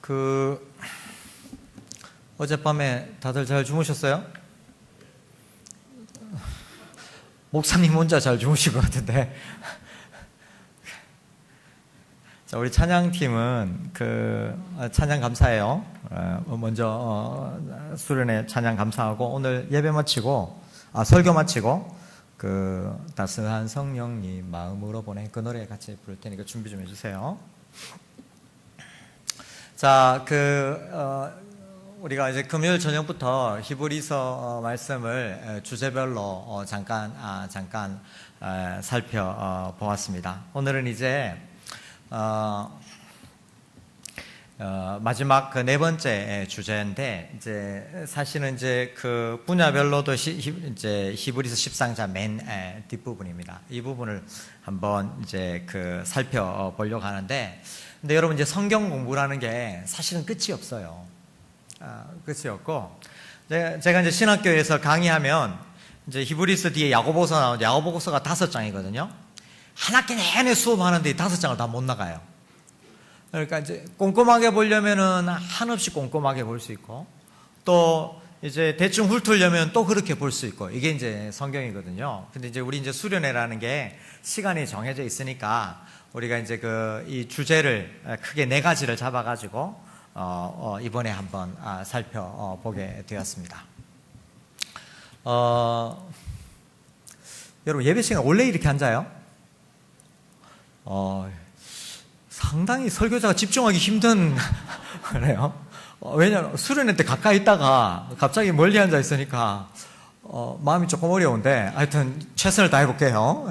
그 어젯밤에 다들 잘 주무셨어요? 목사님 혼자 잘 주무신 것 같은데. 자, 우리 찬양팀은 찬양 감사해요. 먼저 수련회 찬양 감사하고 오늘 예배 마치고 설교 마치고 따스한 성령님 마음으로 보내 그 노래 같이 부를 테니까 준비 좀 해주세요. 자, 우리가 이제 금요일 저녁부터 히브리서 말씀을 주제별로 잠깐 살펴보았습니다. 오늘은 이제 마지막 네 번째 주제인데, 이제 사실은 이제 분야별로도 이제 히브리서 10장자 맨 뒷부분입니다. 이 부분을 한번 이제 살펴보려고 하는데, 근데 여러분 이제 성경 공부라는 게 사실은 끝이 없어요. 끝이 없고, 제가 이제 신학교에서 강의하면 이제 히브리서 뒤에 야고보서 나오는데, 야고보서가 5장이거든요. 한 학기 내내 수업하는데 5장을 다 못 나가요. 그러니까 이제 꼼꼼하게 보려면은 한없이 꼼꼼하게 볼 수 있고, 또 이제 대충 훑으려면 또 그렇게 볼 수 있고, 이게 이제 성경이거든요. 근데 이제 우리 이제 수련회라는 게 시간이 정해져 있으니까 우리가 이제 이 주제를 크게 4가지를 잡아가지고 이번에 한번 살펴보게 되었습니다. 여러분 예배 시간 원래 이렇게 앉아요? 상당히 설교자가 집중하기 힘든 그래요. 왜냐하면 수련회 때 가까이 있다가 갑자기 멀리 앉아 있으니까 마음이 조금 어려운데, 하여튼 최선을 다해볼게요.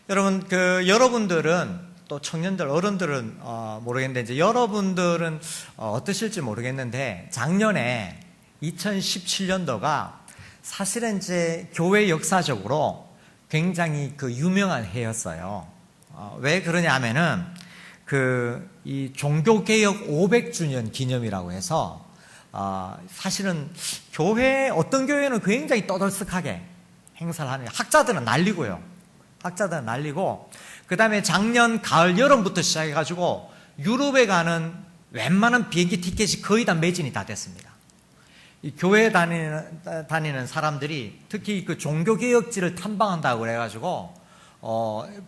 여러분 여러분들은 또 청년들, 어른들은 모르겠는데, 이제 여러분들은 어떠실지 모르겠는데, 작년에 2017년도가 사실은 이제 교회 역사적으로 굉장히 유명한 해였어요. 왜 그러냐 하면은 이 종교개혁 500주년 기념이라고 해서 사실은 어떤 교회는 굉장히 떠들썩하게 행사를 하는, 학자들은 난리고요. 학자들은 난리고, 그 다음에 작년 가을 여름부터 시작해가지고 유럽에 가는 웬만한 비행기 티켓이 거의 다 매진이 다 됐습니다. 이 교회 다니는 사람들이 특히 종교개혁지를 탐방한다고 그래가지고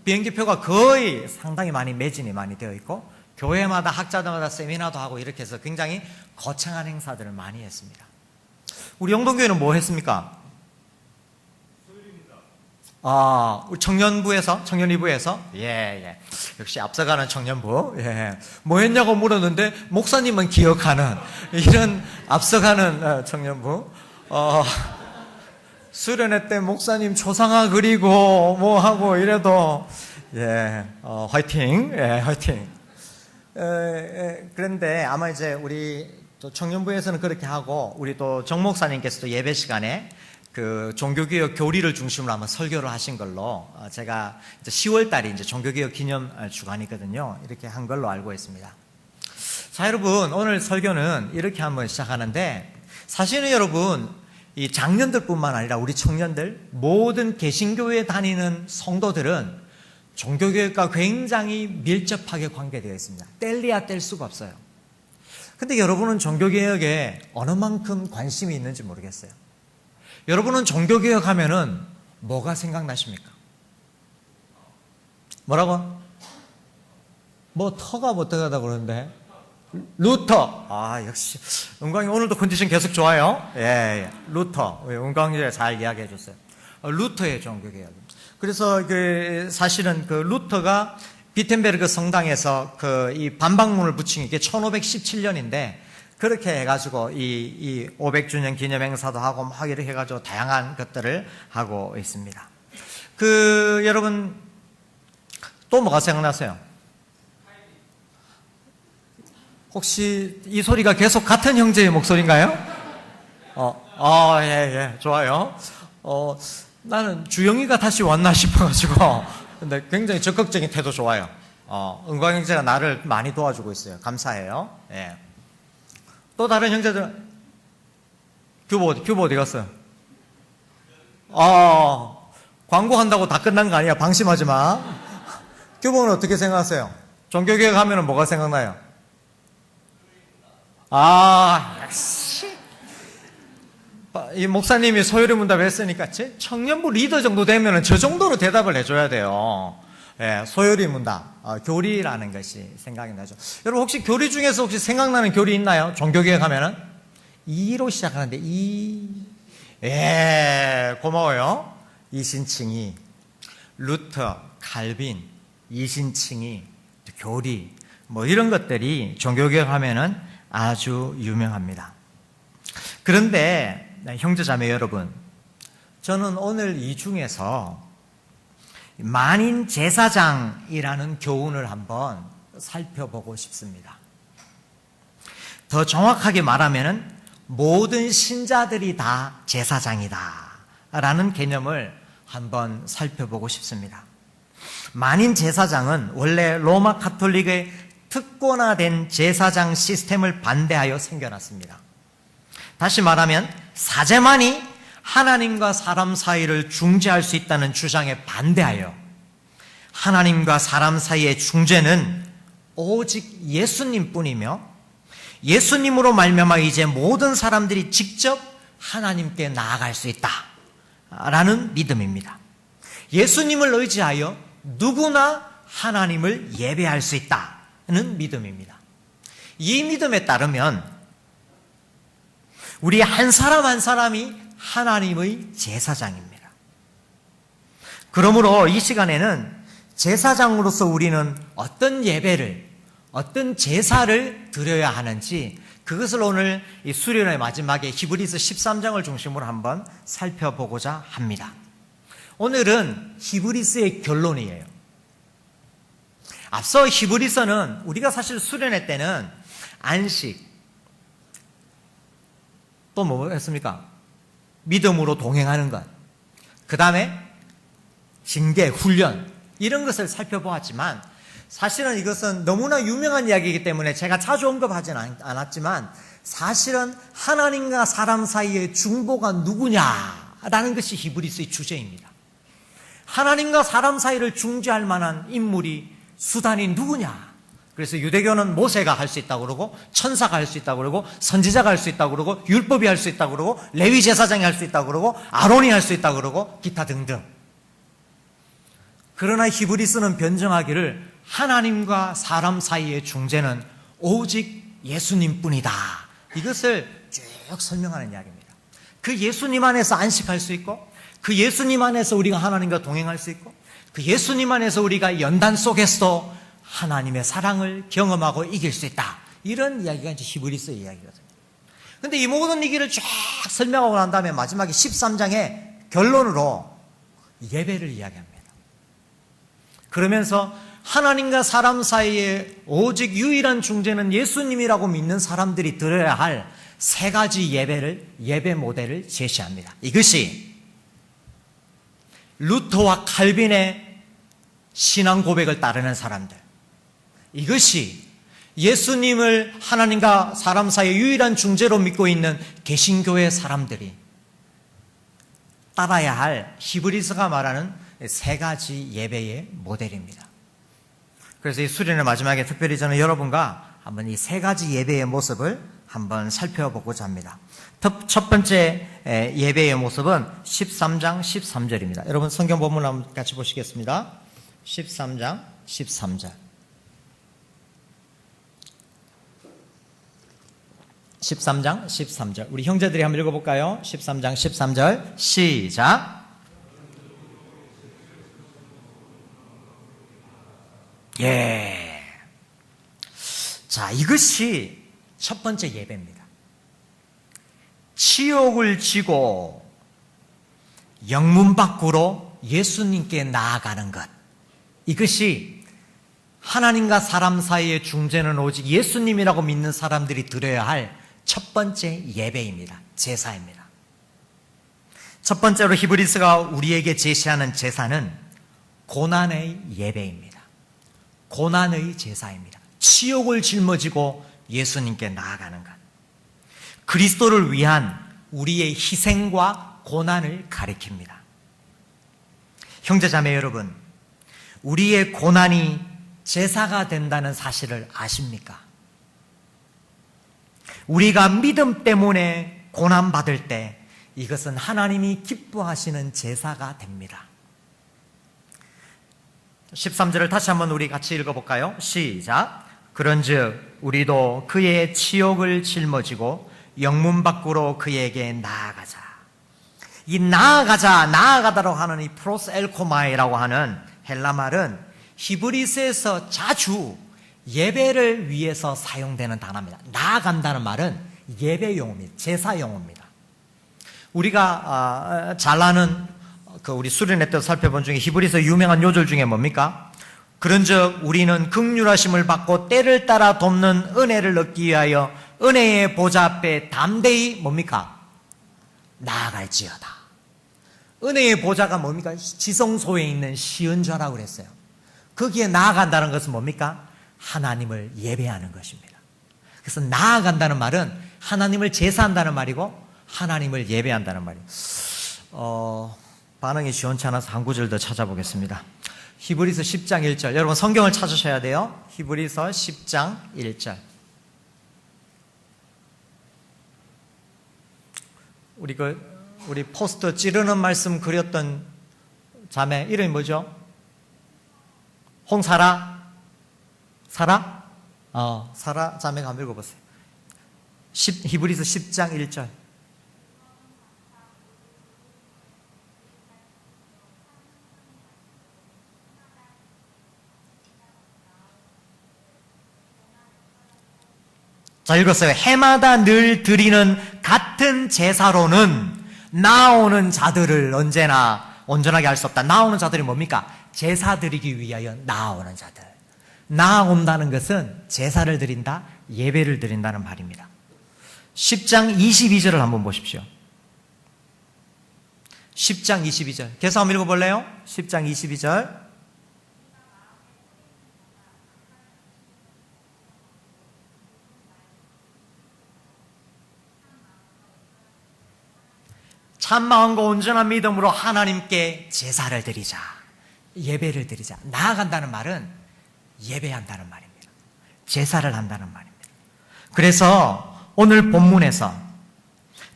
비행기표가 거의 상당히 많이 매진이 많이 되어 있고, 교회마다 학자들마다 세미나도 하고 이렇게 해서 굉장히 거창한 행사들을 많이 했습니다. 우리 영동교회는 뭐 했습니까? 우리 청년부에서 예. 역시 앞서가는 청년부. 예. 뭐 했냐고 물었는데 목사님은 기억하는 이런 앞서가는 청년부. 수련회 때 목사님 초상화 그리고 뭐 하고 이래도 화이팅. 예, 화이팅. 그런데 아마 이제 우리 또 청년부에서는 그렇게 하고, 우리 또 정 목사님께서도 예배 시간에 종교개혁 교리를 중심으로 아마 설교를 하신 걸로, 제가 이제 10월 달이 이제 종교개혁 기념 주간이거든요. 이렇게 한 걸로 알고 있습니다. 자, 여러분, 오늘 설교는 이렇게 한번 시작하는데, 사실은 여러분, 이 장년들뿐만 아니라 우리 청년들, 모든 개신교회에 다니는 성도들은 종교개혁과 굉장히 밀접하게 관계되어 있습니다. 뗄래야 뗄 수가 없어요. 근데 여러분은 종교개혁에 어느 만큼 관심이 있는지 모르겠어요. 여러분은 종교개혁 하면은 뭐가 생각나십니까? 뭐라고? 터가 뭐 어떡하다고 그러는데? 루터. 역시 은광이 오늘도 컨디션 계속 좋아요. 예. 루터. 은광이가 잘 이야기해 줬어요. 루터의 종교개혁. 그래서 사실은 루터가 비텐베르그 성당에서 이 반박문을 붙인 게 1517년인데, 그렇게 해가지고 이 500주년 기념 행사도 하고 막 이렇게 해가지고 다양한 것들을 하고 있습니다. 여러분 또 뭐가 생각나세요? 혹시 이 소리가 계속 같은 형제의 목소리인가요? 예, 좋아요. 나는 주영이가 다시 왔나 싶어가지고, 근데 굉장히 적극적인 태도 좋아요. 은광 형제가 나를 많이 도와주고 있어요. 감사해요. 예. 또 다른 형제들, 규보 어디 갔어요? 광고한다고 다 끝난 거 아니야. 방심하지 마. 규보는 어떻게 생각하세요? 종교개혁 하면 뭐가 생각나요? 역시. 이 목사님이 소요리 문답 했으니까 청년부 리더 정도 되면은 저 정도로 대답을 해줘야 돼요. 예, 소요리 문답, 교리라는 것이 생각이 나죠. 여러분 혹시 교리 중에서 혹시 생각나는 교리 있나요? 종교개혁 하면은 2로 시작하는데 예, 고마워요. 이신칭이, 루터, 칼빈, 이신칭이, 교리, 뭐 이런 것들이 종교개혁 하면은 아주 유명합니다. 그런데 형제자매 여러분, 저는 오늘 이 중에서 만인 제사장이라는 교훈을 한번 살펴보고 싶습니다. 더 정확하게 말하면 모든 신자들이 다 제사장이다 라는 개념을 한번 살펴보고 싶습니다. 만인 제사장은 원래 로마 가톨릭의 특권화된 제사장 시스템을 반대하여 생겨났습니다. 다시 말하면 사제만이 하나님과 사람 사이를 중재할 수 있다는 주장에 반대하여 하나님과 사람 사이의 중재는 오직 예수님뿐이며 예수님으로 말미암아 이제 모든 사람들이 직접 하나님께 나아갈 수 있다라는 믿음입니다. 예수님을 의지하여 누구나 하나님을 예배할 수 있다는 믿음입니다. 이 믿음에 따르면 우리 한 사람 한 사람이 하나님의 제사장입니다. 그러므로 이 시간에는 제사장으로서 우리는 어떤 예배를, 어떤 제사를 드려야 하는지 그것을 오늘 이 수련의 마지막에 히브리서 13장을 중심으로 한번 살펴보고자 합니다. 오늘은 히브리서의 결론이에요. 앞서 히브리서는 우리가 사실 수련회 때는 안식, 또 뭐 했습니까? 믿음으로 동행하는 것, 그 다음에 징계, 훈련 이런 것을 살펴보았지만 사실은 이것은 너무나 유명한 이야기이기 때문에 제가 자주 언급하지는 않았지만 사실은 하나님과 사람 사이의 중보가 누구냐라는 것이 히브리서의 주제입니다. 하나님과 사람 사이를 중재할 만한 인물이, 수단이 누구냐? 그래서 유대교는 모세가 할 수 있다고 그러고 천사가 할 수 있다고 그러고 선지자가 할 수 있다고 그러고 율법이 할 수 있다고 그러고 레위 제사장이 할 수 있다고 그러고 아론이 할 수 있다고 그러고 기타 등등. 그러나 히브리서는 변정하기를 하나님과 사람 사이의 중재는 오직 예수님뿐이다. 이것을 쭉 설명하는 이야기입니다. 그 예수님 안에서 안식할 수 있고 그 예수님 안에서 우리가 하나님과 동행할 수 있고 그 예수님 안에서 우리가 연단 속에서도 하나님의 사랑을 경험하고 이길 수 있다. 이런 이야기가 이제 히브리서의 이야기거든요. 그런데 이 모든 얘기를 쫙 설명하고 난 다음에 마지막에 13장의 결론으로 예배를 이야기합니다. 그러면서 하나님과 사람 사이에 오직 유일한 중재는 예수님이라고 믿는 사람들이 드려야 할 세 가지 예배 모델을 제시합니다. 이것이 루터와 칼빈의 신앙 고백을 따르는 사람들, 이것이 예수님을 하나님과 사람 사이의 유일한 중재로 믿고 있는 개신교의 사람들이 따라야 할 히브리서가 말하는 세 가지 예배의 모델입니다. 그래서 이 수련의 마지막에 특별히 저는 여러분과 한번 이 세 가지 예배의 모습을 한번 살펴보고자 합니다. 첫 번째 예배의 모습은 13장 13절입니다. 여러분 성경 본문 한번 같이 보시겠습니다. 13장 13절. 13장 13절. 우리 형제들이 한번 읽어볼까요? 13장 13절 시작. 예. 자, 이것이 첫 번째 예배입니다. 치욕을 지고 영문 밖으로 예수님께 나아가는 것. 이것이 하나님과 사람 사이의 중재는 오직 예수님이라고 믿는 사람들이 드려야 할 첫 번째 예배입니다. 제사입니다. 첫 번째로 히브리서가 우리에게 제시하는 제사는 고난의 예배입니다. 고난의 제사입니다. 치욕을 짊어지고 예수님께 나아가는 것. 그리스도를 위한 우리의 희생과 고난을 가리킵니다. 형제자매 여러분, 우리의 고난이 제사가 된다는 사실을 아십니까? 우리가 믿음 때문에 고난받을 때 이것은 하나님이 기뻐하시는 제사가 됩니다. 13절을 다시 한번 우리 같이 읽어볼까요? 시작. 그런즉 우리도 그의 치욕을 짊어지고 영문 밖으로 그에게 나아가자. 이 나아가다라고 하는 이 프로스엘코마이라고 하는 헬라 말은 히브리서에서 자주 예배를 위해서 사용되는 단어입니다. 나아간다는 말은 예배 용어입니다. 제사 용어입니다. 우리가 잘 아는 우리 수련회 때 살펴본 중에 히브리서 유명한 요절 중에 뭡니까? 그런즉 우리는 긍휼하심을 받고 때를 따라 돕는 은혜를 얻기 위하여 은혜의 보좌 앞에 담대히 뭡니까? 나아갈지어다. 은혜의 보좌가 뭡니까? 지성소에 있는 시은좌라고 그랬어요. 거기에 나아간다는 것은 뭡니까? 하나님을 예배하는 것입니다. 그래서 나아간다는 말은 하나님을 제사한다는 말이고 하나님을 예배한다는 말이에요. 반응이 시원치 않아서 한 구절 더 찾아보겠습니다. 히브리서 10장 1절. 여러분 성경을 찾으셔야 돼요. 히브리서 10장 1절. 우리 포스터 찌르는 말씀 그렸던 자매 이름이 뭐죠? 홍사라? 사라? 사라 자매가 한번 읽어보세요. 히브리서 10장 1절. 자, 읽었어요. 해마다 늘 드리는 같은 제사로는 나오는 자들을 언제나 온전하게 할 수 없다. 나오는 자들이 뭡니까? 제사 드리기 위하여 나오는 자들. 나온다는 것은 제사를 드린다, 예배를 드린다는 말입니다. 10장 22절을 한번 보십시오. 10장 22절. 계속 한번 읽어볼래요? 10장 22절. 참마음과 온전한 믿음으로 하나님께 제사를 드리자. 예배를 드리자. 나아간다는 말은 예배한다는 말입니다. 제사를 한다는 말입니다. 그래서 오늘 본문에서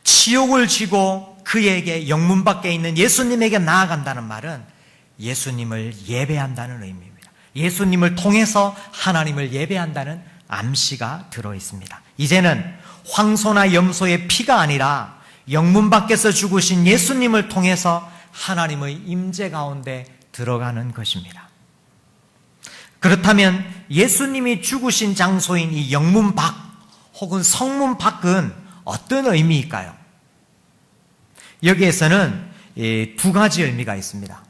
치욕을 지고 그에게 영문 밖에 있는 예수님에게 나아간다는 말은 예수님을 예배한다는 의미입니다. 예수님을 통해서 하나님을 예배한다는 암시가 들어있습니다. 이제는 황소나 염소의 피가 아니라 영문 밖에서 죽으신 예수님을 통해서 하나님의 임재 가운데 들어가는 것입니다. 그렇다면 예수님이 죽으신 장소인 이 영문 밖 혹은 성문 밖은 어떤 의미일까요? 여기에서는 두 가지 의미가 있습니다.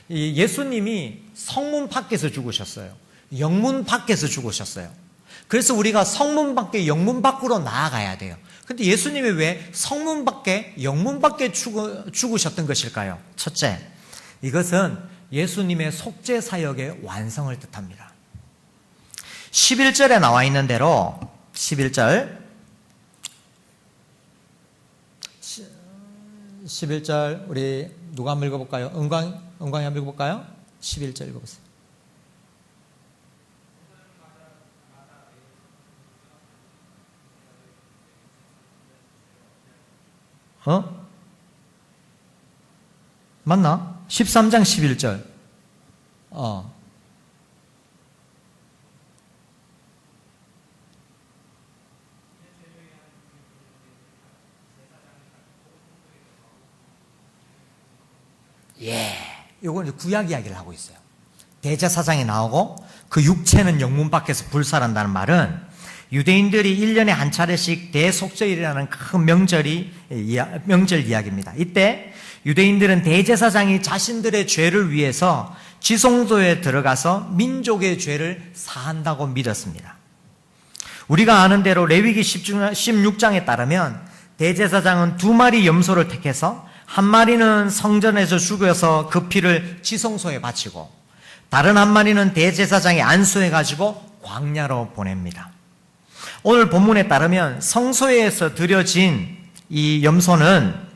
예수님이 성문 밖에서 죽으셨어요. 영문 밖에서 죽으셨어요. 그래서 우리가 성문 밖에 영문 밖으로 나아가야 돼요. 근데 예수님이 왜 성문 밖에 영문 밖에 죽으셨던 것일까요? 첫째, 이것은 예수님의 속죄 사역의 완성을 뜻합니다. 11절에 나와 있는 대로 11절 우리 누가 한번 읽어볼까요? 은광이 한번 읽어볼까요? 11절 읽어보세요. 맞나? 13장 11절. 요건 이제 구약 이야기를 하고 있어요. 대제사장이 나오고 그 육체는 영문 밖에서 불살한다는 말은 유대인들이 1년에 한 차례씩 대속절이라는 큰 명절 이야기입니다. 이때 유대인들은 대제사장이 자신들의 죄를 위해서 지성소에 들어가서 민족의 죄를 사한다고 믿었습니다. 우리가 아는 대로 레위기 16장에 따르면 대제사장은 2마리 염소를 택해서 한 마리는 성전에서 죽여서 그 피를 지성소에 바치고 다른 한 마리는 대제사장이 안수해가지고 광야로 보냅니다. 오늘 본문에 따르면 성소에서 드려진 이 염소는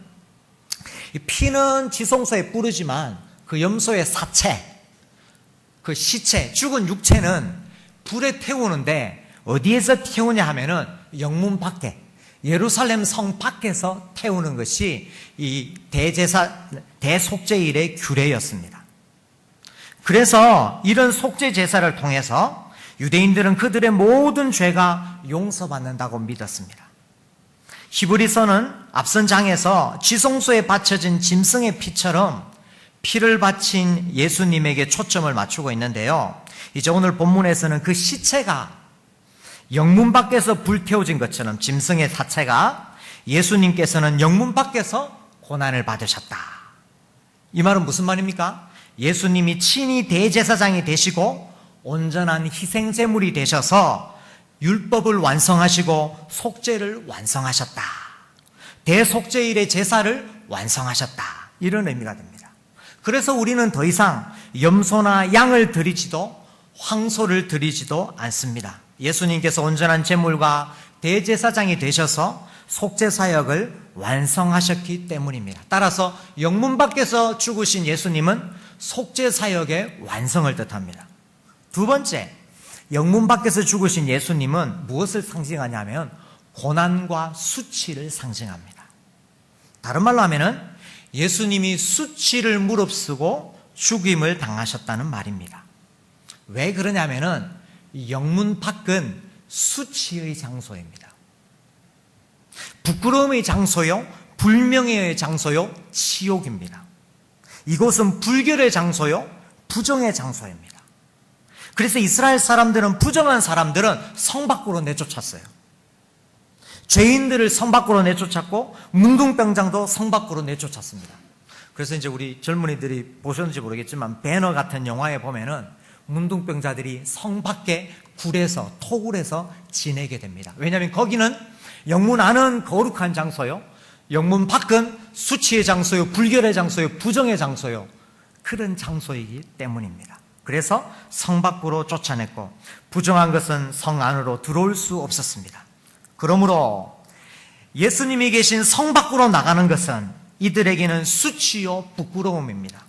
피는 지성소에 뿌르지만 그 염소의 사체, 그 시체, 죽은 육체는 불에 태우는데 어디에서 태우냐 하면은 영문 밖에, 예루살렘 성 밖에서 태우는 것이 이 대속죄일의 규례였습니다. 그래서 이런 속죄 제사를 통해서 유대인들은 그들의 모든 죄가 용서받는다고 믿었습니다. 히브리서는 앞선 장에서 지성소에 바쳐진 짐승의 피처럼 피를 바친 예수님에게 초점을 맞추고 있는데요. 이제 오늘 본문에서는 그 시체가 영문 밖에서 불태워진 것처럼 짐승의 사체가 예수님께서는 영문 밖에서 고난을 받으셨다. 이 말은 무슨 말입니까? 예수님이 친히 대제사장이 되시고 온전한 희생제물이 되셔서 율법을 완성하시고 속죄를 완성하셨다. 대속죄일의 제사를 완성하셨다. 이런 의미가 됩니다. 그래서 우리는 더 이상 염소나 양을 드리지도 황소를 드리지도 않습니다. 예수님께서 온전한 제물과 대제사장이 되셔서 속죄사역을 완성하셨기 때문입니다. 따라서 영문 밖에서 죽으신 예수님은 속죄사역의 완성을 뜻합니다. 두 번째, 영문 밖에서 죽으신 예수님은 무엇을 상징하냐면 고난과 수치를 상징합니다. 다른 말로 하면은 예수님이 수치를 무릅쓰고 죽임을 당하셨다는 말입니다. 왜 그러냐면은 영문 밖은 수치의 장소입니다. 부끄러움의 장소요, 불명예의 장소요, 지옥입니다. 이곳은 불결의 장소요, 부정의 장소입니다. 그래서 이스라엘 사람들은, 부정한 사람들은 성 밖으로 내쫓았어요. 죄인들을 성 밖으로 내쫓았고 문둥병장도 성 밖으로 내쫓았습니다. 그래서 이제 우리 젊은이들이 보셨는지 모르겠지만 배너 같은 영화에 보면은 문둥병자들이 성 밖에 굴에서, 토굴에서 지내게 됩니다. 왜냐하면 거기는 영문 안은 거룩한 장소요, 영문 밖은 수치의 장소요, 불결의 장소요, 부정의 장소요, 그런 장소이기 때문입니다. 그래서 성 밖으로 쫓아냈고 부정한 것은 성 안으로 들어올 수 없었습니다. 그러므로 예수님이 계신 성 밖으로 나가는 것은 이들에게는 수치요, 부끄러움입니다.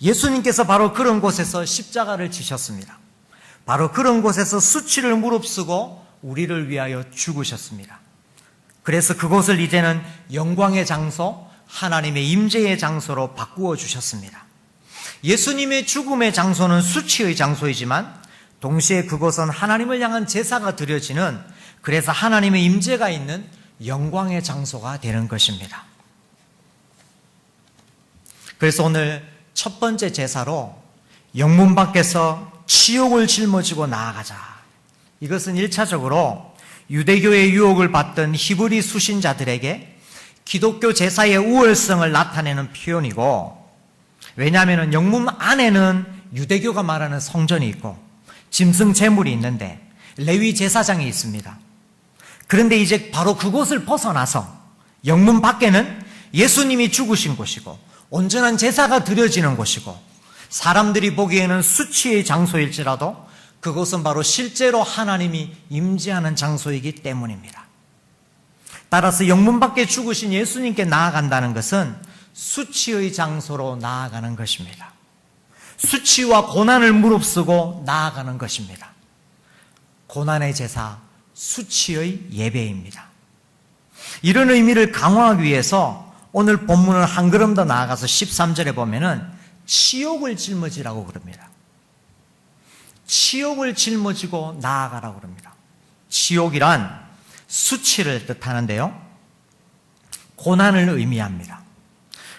예수님께서 바로 그런 곳에서 십자가를 지셨습니다. 바로 그런 곳에서 수치를 무릅쓰고 우리를 위하여 죽으셨습니다. 그래서 그곳을 이제는 영광의 장소, 하나님의 임재의 장소로 바꾸어 주셨습니다. 예수님의 죽음의 장소는 수치의 장소이지만 동시에 그곳은 하나님을 향한 제사가 드려지는, 그래서 하나님의 임재가 있는 영광의 장소가 되는 것입니다. 그래서 오늘 첫 번째 제사로 영문 밖에서 치욕을 짊어지고 나아가자. 이것은 1차적으로 유대교의 유혹을 받던 히브리 수신자들에게 기독교 제사의 우월성을 나타내는 표현이고, 왜냐하면 영문 안에는 유대교가 말하는 성전이 있고 짐승 제물이 있는데 레위 제사장이 있습니다. 그런데 이제 바로 그곳을 벗어나서 영문 밖에는 예수님이 죽으신 곳이고 온전한 제사가 드려지는 곳이고 사람들이 보기에는 수치의 장소일지라도 그곳은 바로 실제로 하나님이 임재하는 장소이기 때문입니다. 따라서 영문 밖에 죽으신 예수님께 나아간다는 것은 수치의 장소로 나아가는 것입니다. 수치와 고난을 무릅쓰고 나아가는 것입니다. 고난의 제사, 수치의 예배입니다. 이런 의미를 강화하기 위해서 오늘 본문을 한 걸음 더 나아가서 13절에 보면은 치욕을 짊어지라고 그럽니다. 치욕을 짊어지고 나아가라고 그럽니다. 치욕이란 수치를 뜻하는데요, 고난을 의미합니다.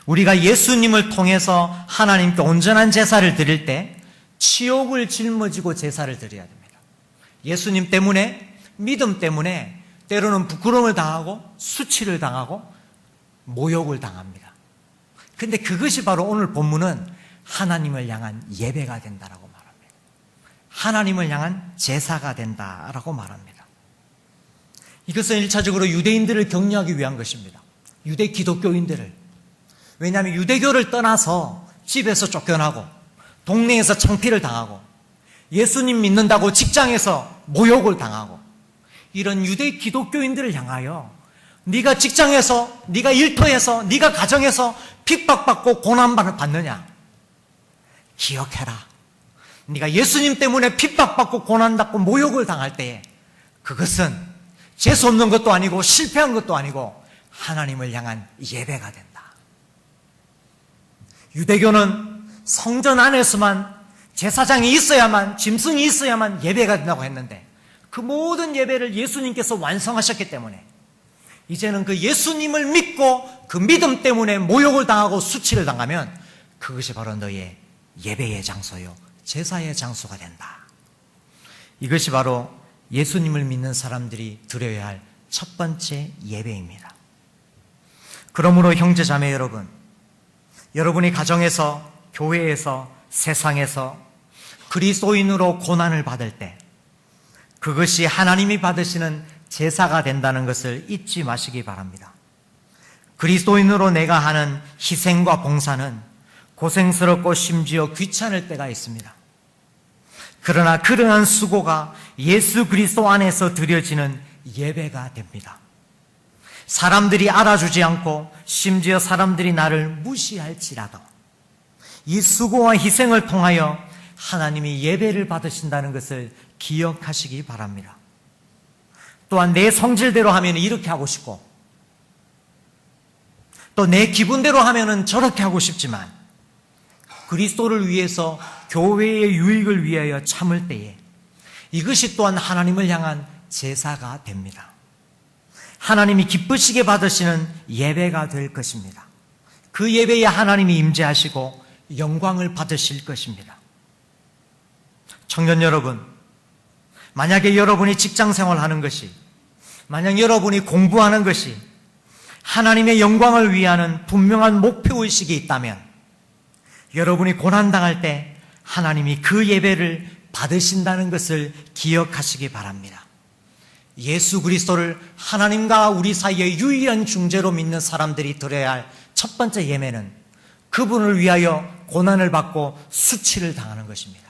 우리가 예수님을 통해서 하나님께 온전한 제사를 드릴 때 치욕을 짊어지고 제사를 드려야 됩니다. 예수님 때문에, 믿음 때문에 때로는 부끄러움을 당하고 수치를 당하고 모욕을 당합니다. 근데 그것이 바로 오늘 본문은 하나님을 향한 예배가 된다라고 말합니다. 하나님을 향한 제사가 된다라고 말합니다. 이것은 1차적으로 유대인들을 격려하기 위한 것입니다. 유대 기독교인들을. 왜냐하면 유대교를 떠나서 집에서 쫓겨나고 동네에서 창피를 당하고 예수님 믿는다고 직장에서 모욕을 당하고 이런 유대 기독교인들을 향하여 네가 직장에서, 네가 일터에서, 네가 가정에서 핍박받고 고난받느냐? 기억해라. 네가 예수님 때문에 핍박받고 고난받고 모욕을 당할 때에 그것은 재수 없는 것도 아니고 실패한 것도 아니고 하나님을 향한 예배가 된다. 유대교는 성전 안에서만 제사장이 있어야만, 짐승이 있어야만 예배가 된다고 했는데 그 모든 예배를 예수님께서 완성하셨기 때문에 이제는 그 예수님을 믿고 그 믿음 때문에 모욕을 당하고 수치를 당하면 그것이 바로 너의 예배의 장소요, 제사의 장소가 된다. 이것이 바로 예수님을 믿는 사람들이 드려야 할 첫 번째 예배입니다. 그러므로 형제 자매 여러분, 여러분이 가정에서, 교회에서, 세상에서 그리스도인으로 고난을 받을 때 그것이 하나님이 받으시는 제사가 된다는 것을 잊지 마시기 바랍니다. 그리스도인으로 내가 하는 희생과 봉사는 고생스럽고 심지어 귀찮을 때가 있습니다. 그러나 그러한 수고가 예수 그리스도 안에서 드려지는 예배가 됩니다. 사람들이 알아주지 않고 심지어 사람들이 나를 무시할지라도 이 수고와 희생을 통하여 하나님이 예배를 받으신다는 것을 기억하시기 바랍니다. 또한 내 성질대로 하면 이렇게 하고 싶고 또 내 기분대로 하면 저렇게 하고 싶지만 그리스도를 위해서 교회의 유익을 위하여 참을 때에 이것이 또한 하나님을 향한 제사가 됩니다. 하나님이 기쁘시게 받으시는 예배가 될 것입니다. 그 예배에 하나님이 임재하시고 영광을 받으실 것입니다. 청년 여러분, 만약에 여러분이 직장생활 하는 것이, 만약 여러분이 공부하는 것이 하나님의 영광을 위하는 분명한 목표의식이 있다면 여러분이 고난당할 때 하나님이 그 예배를 받으신다는 것을 기억하시기 바랍니다. 예수 그리스도를 하나님과 우리 사이의 유일한 중재로 믿는 사람들이 드려야 할 첫 번째 예배는 그분을 위하여 고난을 받고 수치를 당하는 것입니다.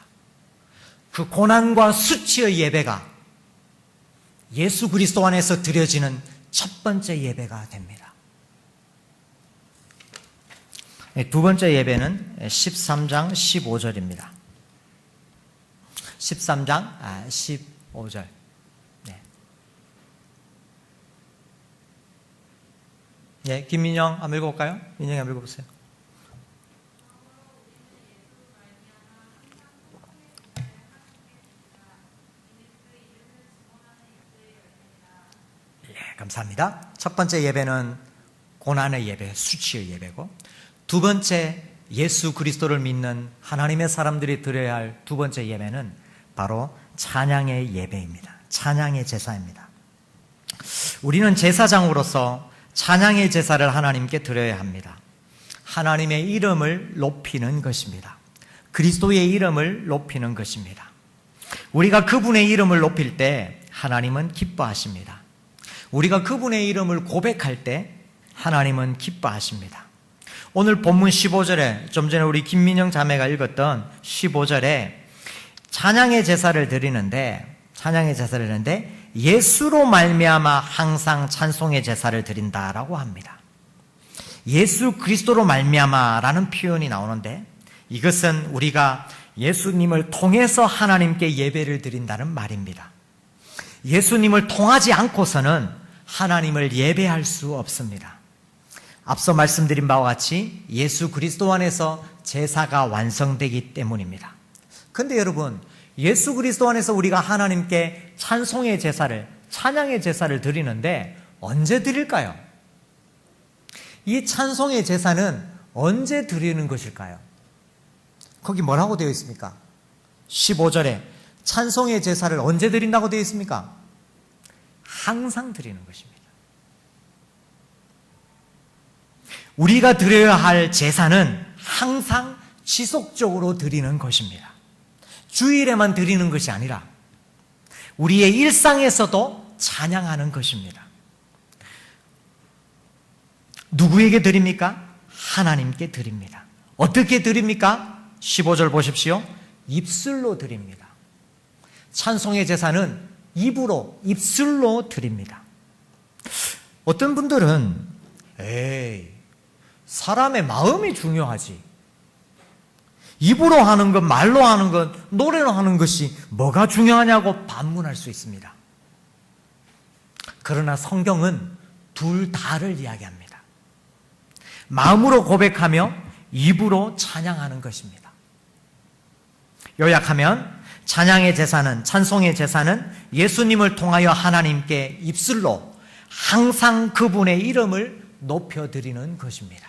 그 고난과 수치의 예배가 예수 그리스도 안에서 드려지는 첫 번째 예배가 됩니다. 두 번째 예배는 13장 15절입니다. 13장 15절. 네, 김민영 한번 읽어볼까요? 민영이 한번 읽어보세요. 예, 감사합니다. 첫 번째 예배는 고난의 예배, 수치의 예배고, 두 번째 예수 그리스도를 믿는 하나님의 사람들이 드려야 할 두 번째 예배는 바로 찬양의 예배입니다. 찬양의 제사입니다. 우리는 제사장으로서 찬양의 제사를 하나님께 드려야 합니다. 하나님의 이름을 높이는 것입니다. 그리스도의 이름을 높이는 것입니다. 우리가 그분의 이름을 높일 때 하나님은 기뻐하십니다. 우리가 그분의 이름을 고백할 때 하나님은 기뻐하십니다. 오늘 본문 15절에 좀 전에 우리 김민영 자매가 읽었던 15절에 찬양의 제사를 드리는데 예수로 말미암아 항상 찬송의 제사를 드린다라고 합니다. 예수 그리스도로 말미암아라는 표현이 나오는데 이것은 우리가 예수님을 통해서 하나님께 예배를 드린다는 말입니다. 예수님을 통하지 않고서는 하나님을 예배할 수 없습니다. 앞서 말씀드린 바와 같이 예수 그리스도 안에서 제사가 완성되기 때문입니다. 그런데 여러분, 예수 그리스도 안에서 우리가 하나님께 찬송의 제사를, 찬양의 제사를 드리는데 언제 드릴까요? 이 찬송의 제사는 언제 드리는 것일까요? 거기 뭐라고 되어 있습니까? 15절에 찬송의 제사를 언제 드린다고 되어 있습니까? 항상 드리는 것입니다. 우리가 드려야 할 제사는 항상 지속적으로 드리는 것입니다. 주일에만 드리는 것이 아니라 우리의 일상에서도 찬양하는 것입니다. 누구에게 드립니까? 하나님께 드립니다. 어떻게 드립니까? 15절 보십시오. 입술로 드립니다. 찬송의 제사는 입으로, 입술로 드립니다. 어떤 분들은 사람의 마음이 중요하지, 입으로 하는 것, 말로 하는 것, 노래로 하는 것이 뭐가 중요하냐고 반문할 수 있습니다. 그러나 성경은 둘 다를 이야기합니다. 마음으로 고백하며 입으로 찬양하는 것입니다. 요약하면 찬양의 제사는, 찬송의 제사는 예수님을 통하여 하나님께 입술로 항상 그분의 이름을 높여드리는 것입니다.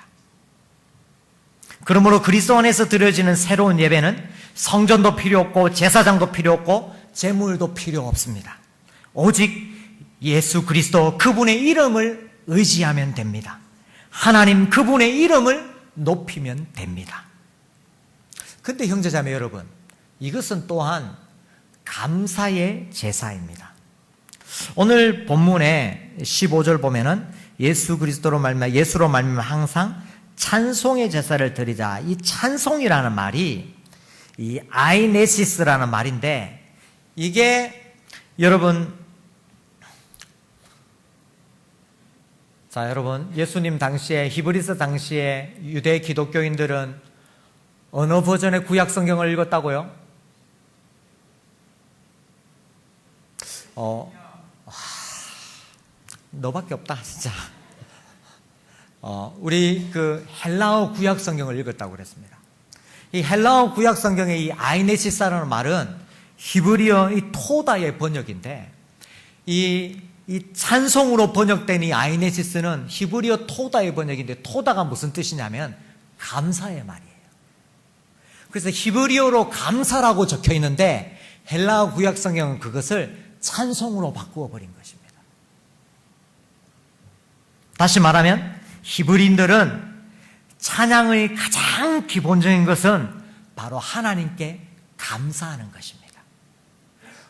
그러므로 그리스도 안에서 드려지는 새로운 예배는 성전도 필요 없고 제사장도 필요 없고 제물도 필요 없습니다. 오직 예수 그리스도 그분의 이름을 의지하면 됩니다. 하나님 그분의 이름을 높이면 됩니다. 근데 형제자매 여러분, 이것은 또한 감사의 제사입니다. 오늘 본문의 15절 보면은 예수 그리스도로 말미암아 예수로 말미암아 항상 찬송의 제사를 드리자. 이 찬송이라는 말이 이 아이네시스라는 말인데, 이게 여러분, 자 여러분, 예수님 당시에, 히브리서 당시에 유대 기독교인들은 어느 버전의 구약 성경을 읽었다고요? 너밖에 없다 진짜. 우리 그 헬라어 구약 성경을 읽었다고 그랬습니다. 이 헬라어 구약 성경의 이 아이네시스라는 말은 히브리어 이 토다의 번역인데, 이 찬송으로 번역된 이 아이네시스는 히브리어 토다의 번역인데, 토다가 무슨 뜻이냐면 감사의 말이에요. 그래서 히브리어로 감사라고 적혀 있는데 헬라어 구약 성경은 그것을 찬송으로 바꾸어 버린 것입니다. 다시 말하면 히브리인들은 찬양의 가장 기본적인 것은 바로 하나님께 감사하는 것입니다.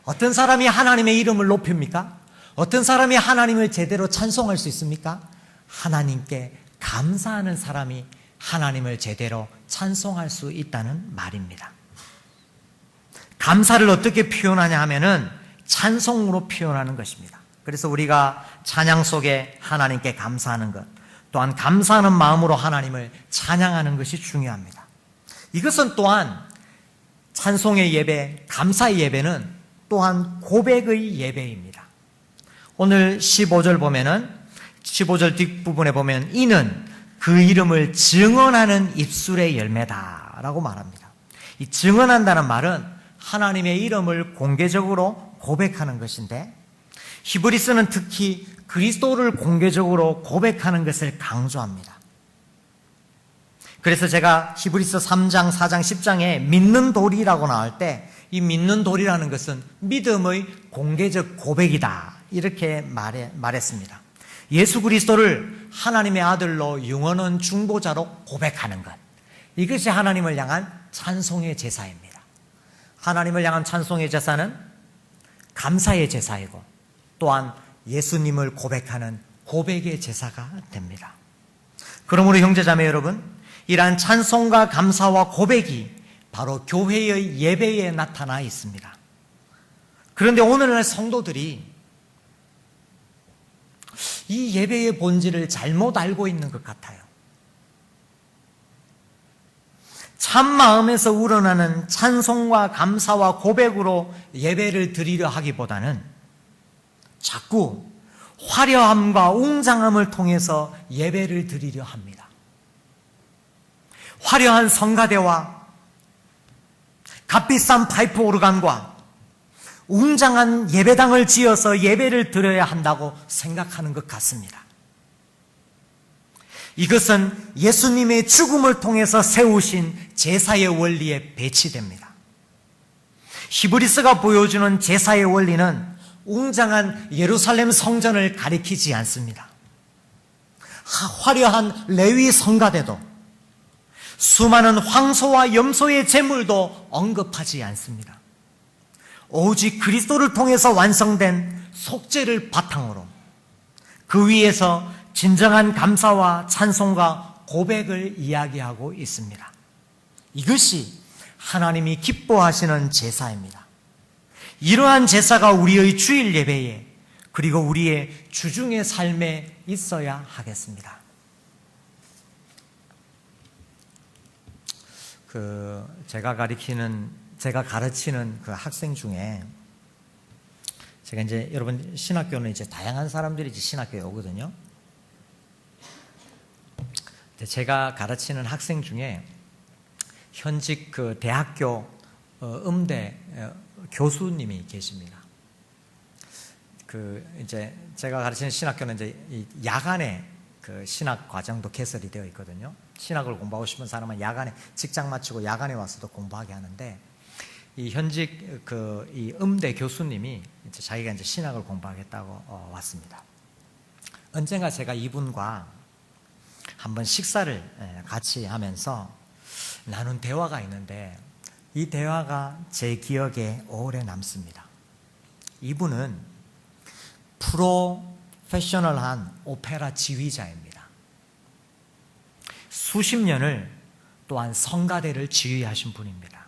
어떤 사람이 하나님의 이름을 높입니까? 어떤 사람이 하나님을 제대로 찬송할 수 있습니까? 하나님께 감사하는 사람이 하나님을 제대로 찬송할 수 있다는 말입니다. 감사를 어떻게 표현하냐 하면은 찬송으로 표현하는 것입니다. 그래서 우리가 찬양 속에 하나님께 감사하는 것, 또한 감사하는 마음으로 하나님을 찬양하는 것이 중요합니다. 이것은 또한 찬송의 예배, 감사의 예배는 또한 고백의 예배입니다. 오늘 15절 보면은 15절 뒷부분에 보면 이는 그 이름을 증언하는 입술의 열매다라고 말합니다. 이 증언한다는 말은 하나님의 이름을 공개적으로 고백하는 것인데, 히브리서는 특히 그리스도를 공개적으로 고백하는 것을 강조합니다. 그래서 제가 히브리서 3장, 4장, 10장에 믿는 도리라고 나올 때 이 믿는 도리라는 것은 믿음의 공개적 고백이다, 이렇게 말했습니다. 예수 그리스도를 하나님의 아들로 영원한 중보자로 고백하는 것, 이것이 하나님을 향한 찬송의 제사입니다. 하나님을 향한 찬송의 제사는 감사의 제사이고 또한 예수님을 고백하는 고백의 제사가 됩니다. 그러므로 형제자매 여러분, 이러한 찬송과 감사와 고백이 바로 교회의 예배에 나타나 있습니다. 그런데 오늘날 성도들이 이 예배의 본질을 잘못 알고 있는 것 같아요. 참 마음에서 우러나는 찬송과 감사와 고백으로 예배를 드리려 하기보다는 자꾸 화려함과 웅장함을 통해서 예배를 드리려 합니다. 화려한 성가대와 값비싼 파이프 오르간과 웅장한 예배당을 지어서 예배를 드려야 한다고 생각하는 것 같습니다. 이것은 예수님의 죽음을 통해서 세우신 제사의 원리에 배치됩니다. 히브리서가 보여주는 제사의 원리는 웅장한 예루살렘 성전을 가리키지 않습니다. 화려한 레위 성가대도, 수많은 황소와 염소의 제물도 언급하지 않습니다. 오직 그리스도를 통해서 완성된 속죄를 바탕으로 그 위에서 진정한 감사와 찬송과 고백을 이야기하고 있습니다. 이것이 하나님이 기뻐하시는 제사입니다. 이러한 제사가 우리의 주일 예배에, 그리고 우리의 주중의 삶에 있어야 하겠습니다. 제가 가르치는 그 학생 중에 제가 이제 여러분 신학교는 이제 다양한 사람들이 이제 신학교에 오거든요. 제가 가르치는 학생 중에 현직 그 대학교 음대 교수님이 계십니다. 그 이제 제가 가르치는 신학교는 이제 야간에 그 신학 과정도 개설이 되어 있거든요. 신학을 공부하고 싶은 사람은 야간에 직장 마치고 야간에 와서도 공부하게 하는데, 이 현직 그 이 음대 교수님이 이제 자기가 이제 신학을 공부하겠다고 왔습니다. 언젠가 제가 이분과 한번 식사를 같이 하면서 나눈 대화가 있는데, 이 대화가 제 기억에 오래 남습니다. 이분은 프로페셔널한 오페라 지휘자입니다. 수십 년을 또한 성가대를 지휘하신 분입니다.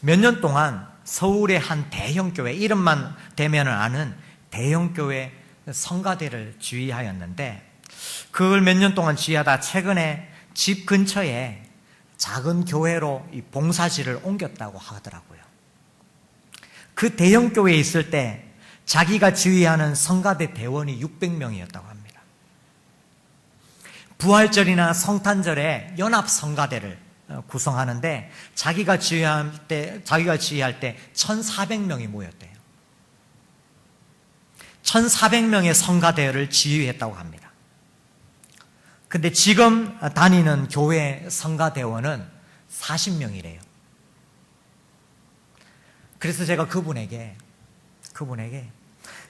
몇 년 동안 서울의 한 대형교회, 이름만 대면은 아는 대형교회 성가대를 지휘하였는데, 그걸 몇 년 동안 지휘하다 최근에 집 근처에 작은 교회로 이 봉사실을 옮겼다고 하더라고요. 그 대형교회에 있을 때 자기가 지휘하는 성가대 대원이 600명이었다고 합니다. 부활절이나 성탄절에 연합 성가대를 구성하는데 자기가 지휘할 때 1,400명이 모였대요. 1,400명의 성가대를 지휘했다고 합니다. 근데 지금 다니는 교회 성가대원은 40명이래요. 그래서 제가 그분에게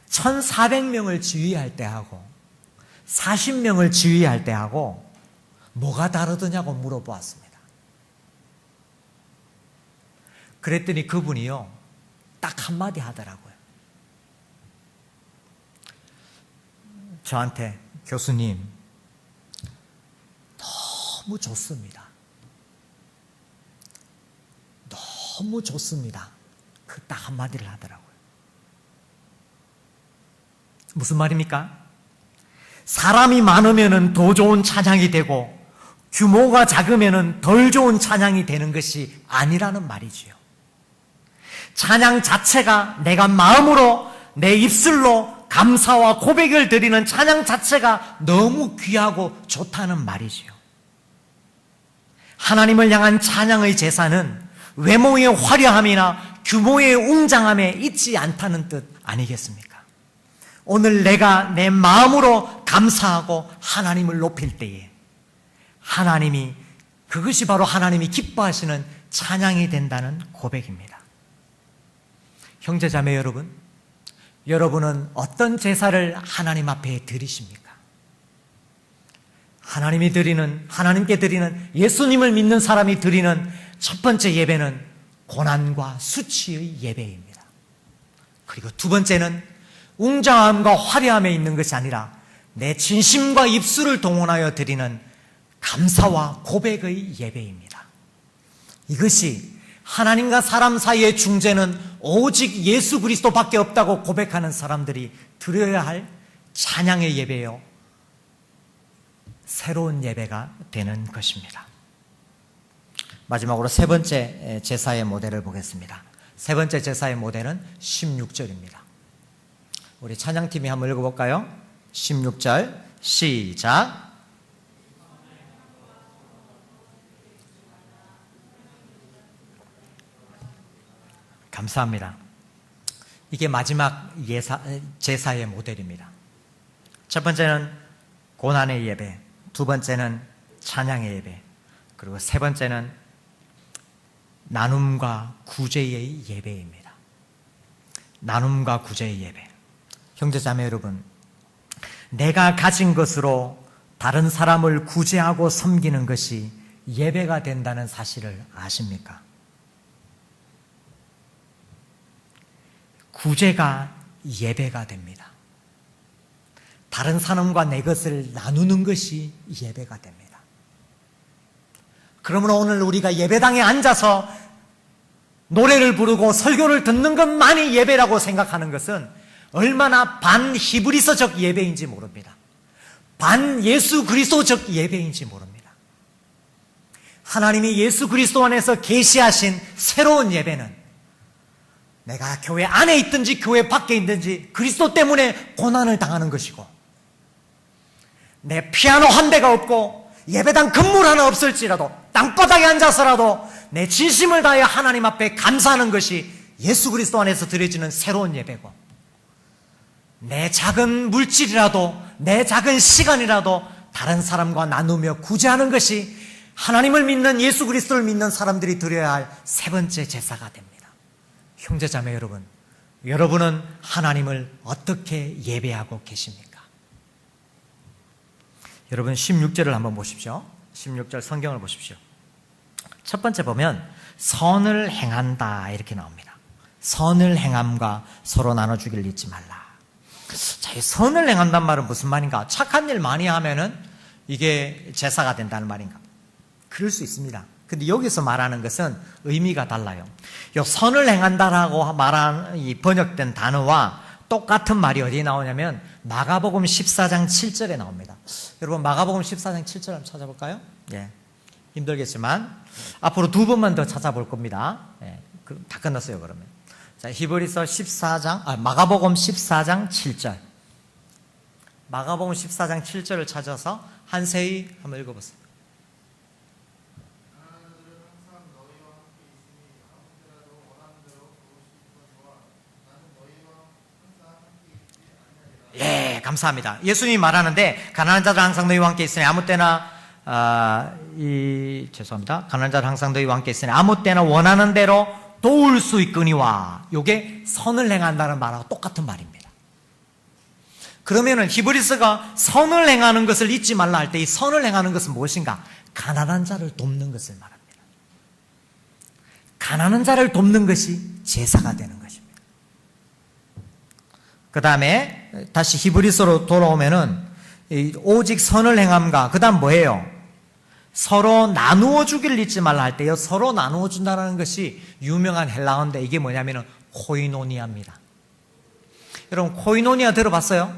1,400명을 지휘할 때하고 40명을 지휘할 때하고 뭐가 다르더냐고 물어보았습니다. 그랬더니 그분이요, 딱 한마디 하더라고요. 저한테, 교수님, 너무 좋습니다. 너무 좋습니다. 그 딱 한마디를 하더라고요. 무슨 말입니까? 사람이 많으면 더 좋은 찬양이 되고 규모가 작으면 덜 좋은 찬양이 되는 것이 아니라는 말이지요. 찬양 자체가 내가 마음으로 내 입술로 감사와 고백을 드리는 찬양 자체가 너무 귀하고 좋다는 말이지요. 하나님을 향한 찬양의 제사는 외모의 화려함이나 규모의 웅장함에 있지 않다는 뜻 아니겠습니까? 오늘 내가 내 마음으로 감사하고 하나님을 높일 때에 하나님이, 그것이 바로 하나님이 기뻐하시는 찬양이 된다는 고백입니다. 형제자매 여러분, 여러분은 어떤 제사를 하나님 앞에 드리십니까? 하나님께 드리는, 예수님을 믿는 사람이 드리는 첫 번째 예배는 고난과 수치의 예배입니다. 그리고 두 번째는 웅장함과 화려함에 있는 것이 아니라 내 진심과 입술을 동원하여 드리는 감사와 고백의 예배입니다. 이것이 하나님과 사람 사이의 중재는 오직 예수 그리스도밖에 없다고 고백하는 사람들이 드려야 할 찬양의 예배요, 새로운 예배가 되는 것입니다. 마지막으로 세 번째 제사의 모델을 보겠습니다. 세 번째 제사의 모델은 16절입니다. 우리 찬양팀이 한번 읽어볼까요? 16절 시작. 감사합니다. 이게 마지막 제사의 모델입니다. 첫 번째는 고난의 예배, 두 번째는 찬양의 예배, 그리고 세 번째는 나눔과 구제의 예배입니다. 나눔과 구제의 예배. 형제자매 여러분, 내가 가진 것으로 다른 사람을 구제하고 섬기는 것이 예배가 된다는 사실을 아십니까? 구제가 예배가 됩니다. 다른 사람과 내 것을 나누는 것이 예배가 됩니다. 그러므로 오늘 우리가 예배당에 앉아서 노래를 부르고 설교를 듣는 것만이 예배라고 생각하는 것은 얼마나 반 히브리서적 예배인지 모릅니다. 반 예수 그리스도적 예배인지 모릅니다. 하나님이 예수 그리스도 안에서 계시하신 새로운 예배는 내가 교회 안에 있든지 교회 밖에 있든지 그리스도 때문에 고난을 당하는 것이고, 내 피아노 한 대가 없고 예배당 건물 하나 없을지라도 땅바닥에 앉아서라도 내 진심을 다해 하나님 앞에 감사하는 것이 예수 그리스도 안에서 드려지는 새로운 예배고, 내 작은 물질이라도 내 작은 시간이라도 다른 사람과 나누며 구제하는 것이 하나님을 믿는, 예수 그리스도를 믿는 사람들이 드려야 할 세 번째 제사가 됩니다. 형제자매 여러분, 여러분은 하나님을 어떻게 예배하고 계십니까? 여러분 16절을 한번 보십시오. 16절 성경을 보십시오. 첫 번째 보면 선을 행한다 이렇게 나옵니다. 선을 행함과 서로 나눠주기를 잊지 말라. 자, 이 선을 행한다는 말은 무슨 말인가? 착한 일 많이 하면은 이게 제사가 된다는 말인가? 그럴 수 있습니다. 근데 여기서 말하는 것은 의미가 달라요. 이 선을 행한다라고 말한 이 번역된 단어와 똑같은 말이 어디에 나오냐면 마가복음 14장 7절에 나옵니다. 여러분 마가복음 14장 7절 한번 찾아볼까요? 예. 힘들겠지만 앞으로 두 번만 더 찾아볼 겁니다. 예. 다 끝났어요, 그러면. 자, 히브리서 14장, 마가복음 14장 7절. 마가복음 14장 7절을 찾아서 한세희 한번 읽어보세요. 예, 감사합니다. 예수님이 말하는데 가난한 자들 항상 너희와 함께 있으니 아무 때나 죄송합니다. 가난한 자들 항상 너희와 함께 있으니 아무 때나 원하는 대로 도울 수 있거니와. 요게 선을 행한다는 말하고 똑같은 말입니다. 그러면은 히브리서가 선을 행하는 것을 잊지 말라 할 때 이 선을 행하는 것은 무엇인가? 가난한 자를 돕는 것을 말합니다. 가난한 자를 돕는 것이 제사가 되는 것입니다. 그 다음에 다시 히브리서로 돌아오면은 오직 선을 행함과 그 다음 뭐예요? 서로 나누어 주기를 잊지 말라 할 때요, 서로 나누어 준다는 것이 유명한 헬라어인데 이게 뭐냐면은 코이노니아입니다. 여러분 코이노니아 들어봤어요?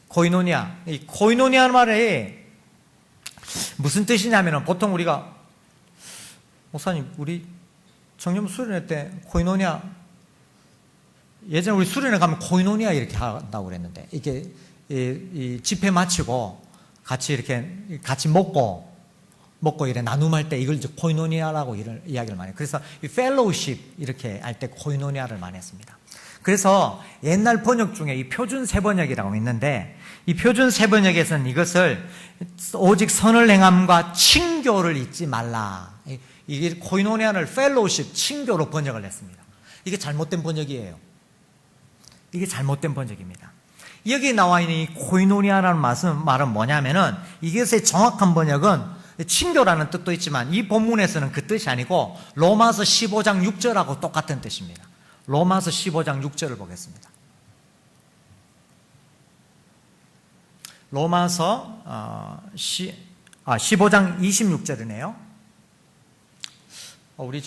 코이노니아. 이 코이노니아 말이 무슨 뜻이냐면은 보통 우리가 목사님 우리 청년 수련회 때 코이노니아, 예전에 우리 수련회 가면 코이노니아 이렇게 한다고 그랬는데, 이게 이 집회 마치고 같이 이렇게 같이 먹고 이래 나눔할 때 이걸 이제 코이노니아라고 이야기를 많이 해요. 그래서 이 펠로우십 이렇게 할 때 코이노니아를 많이 했습니다. 그래서 옛날 번역 중에 이 표준 세번역이라고 있는데, 이 표준 세번역에서는 이것을 오직 선을 행함과 친교를 잊지 말라, 이게 코이노니아를 펠로우십, 친교로 번역을 했습니다. 이게 잘못된 번역이에요. 이게 잘못된 번역입니다. 여기 나와 있는 이 코이노니아라는 말은 뭐냐면은, 이것의 정확한 번역은 친교라는 뜻도 있지만 이 본문에서는 그 뜻이 아니고 로마서 15장 6절하고 똑같은 뜻입니다. 로마서 15장 6절을 보겠습니다. 로마서 15장 26절이네요. 우리